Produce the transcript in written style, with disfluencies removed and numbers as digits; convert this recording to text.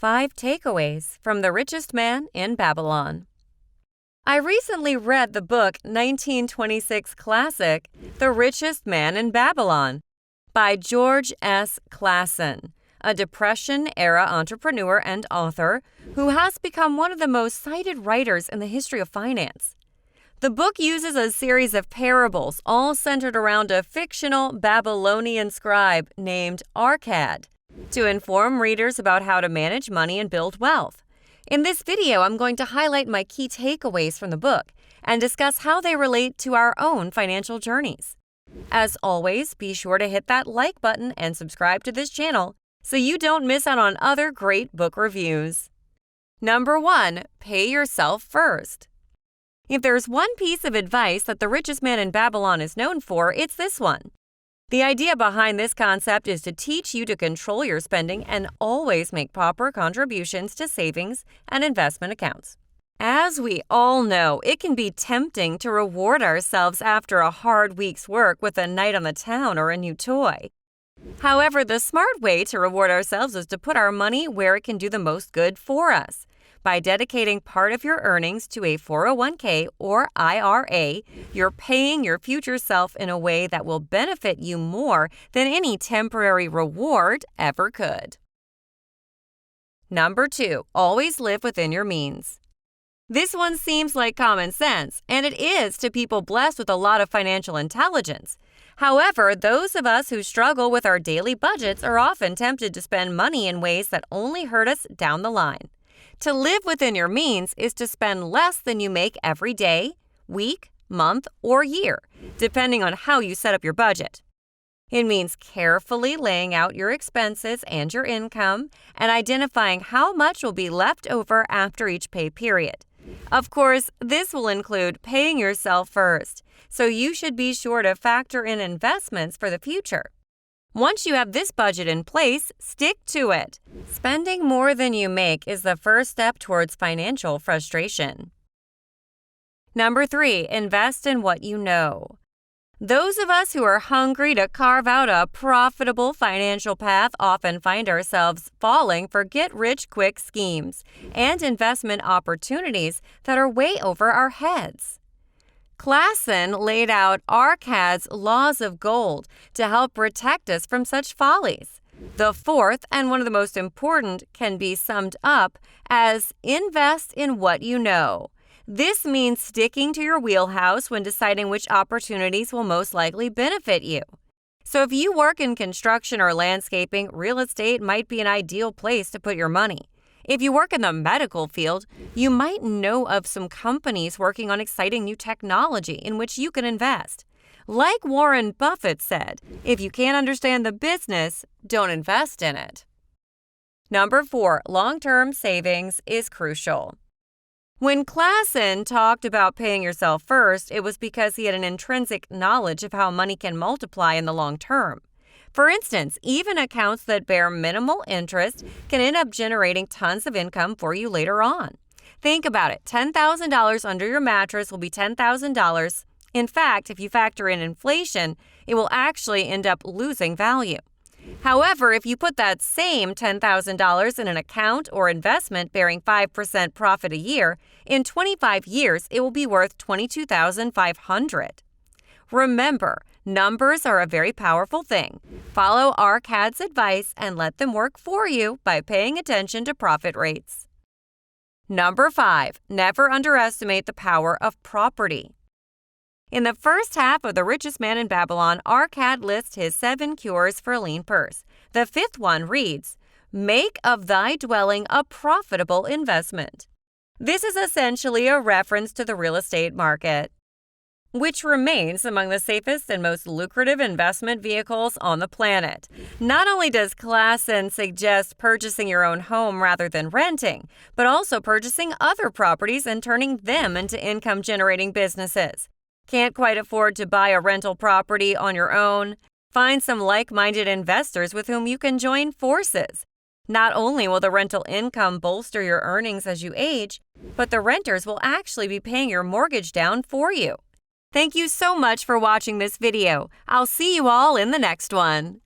5 Takeaways from the Richest Man in Babylon. I recently read the book 1926 classic, The Richest Man in Babylon, by George S. Clason, a Depression-era entrepreneur and author who has become one of the most cited writers in the history of finance. The book uses a series of parables all centered around a fictional Babylonian scribe named Arcad to inform readers about how to manage money and build wealth. In this video, I'm going to highlight my key takeaways from the book and discuss how they relate to our own financial journeys. As always, be sure to hit that like button and subscribe to this channel so you don't miss out on other great book reviews. Number 1. Pay yourself first. If there's one piece of advice that The Richest Man in Babylon is known for, it's this one. The idea behind this concept is to teach you to control your spending and always make proper contributions to savings and investment accounts. As we all know, it can be tempting to reward ourselves after a hard week's work with a night on the town or a new toy. However, the smart way to reward ourselves is to put our money where it can do the most good for us. By dedicating part of your earnings to a 401k or IRA, you're paying your future self in a way that will benefit you more than any temporary reward ever could. Number 2. Always live within your means. This one seems like common sense, and it is to people blessed with a lot of financial intelligence. However, those of us who struggle with our daily budgets are often tempted to spend money in ways that only hurt us down the line. To live within your means is to spend less than you make every day, week, month, or year, depending on how you set up your budget. It means carefully laying out your expenses and your income and identifying how much will be left over after each pay period. Of course, this will include paying yourself first, so you should be sure to factor in investments for the future. Once you have this budget in place, stick to it. Spending more than you make is the first step towards financial frustration. Number 3. Invest in what you know. Those of us who are hungry to carve out a profitable financial path often find ourselves falling for get-rich-quick schemes and investment opportunities that are way over our heads. Clason laid out Arcad's laws of gold to help protect us from such follies. The fourth, and one of the most important, can be summed up as invest in what you know. This means sticking to your wheelhouse when deciding which opportunities will most likely benefit you. So if you work in construction or landscaping, real estate might be an ideal place to put your money. If you work in the medical field, you might know of some companies working on exciting new technology in which you can invest. Like Warren Buffett said, if you can't understand the business, don't invest in it. Number 4. Long-term savings is crucial. When Clason talked about paying yourself first, it was because he had an intrinsic knowledge of how money can multiply in the long term. For instance, even accounts that bear minimal interest can end up generating tons of income for you later on. Think about it. $10,000 under your mattress will be $10,000. In fact, if you factor in inflation, it will actually end up losing value. However, if you put that same $10,000 in an account or investment bearing 5% profit a year, in 25 years it will be worth $22,500. Remember, numbers are a very powerful thing. Follow Arcad's advice and let them work for you by paying attention to profit rates. Number 5. Never underestimate the power of property. In the first half of The Richest Man in Babylon, Arcad lists his 7 cures for a lean purse. The 5th one reads, "Make of thy dwelling a profitable investment." This is essentially a reference to the real estate market, which remains among the safest and most lucrative investment vehicles on the planet. Not only does Clason suggest purchasing your own home rather than renting, but also purchasing other properties and turning them into income-generating businesses. Can't quite afford to buy a rental property on your own? Find some like-minded investors with whom you can join forces. Not only will the rental income bolster your earnings as you age, but the renters will actually be paying your mortgage down for you. Thank you so much for watching this video. I'll see you all in the next one.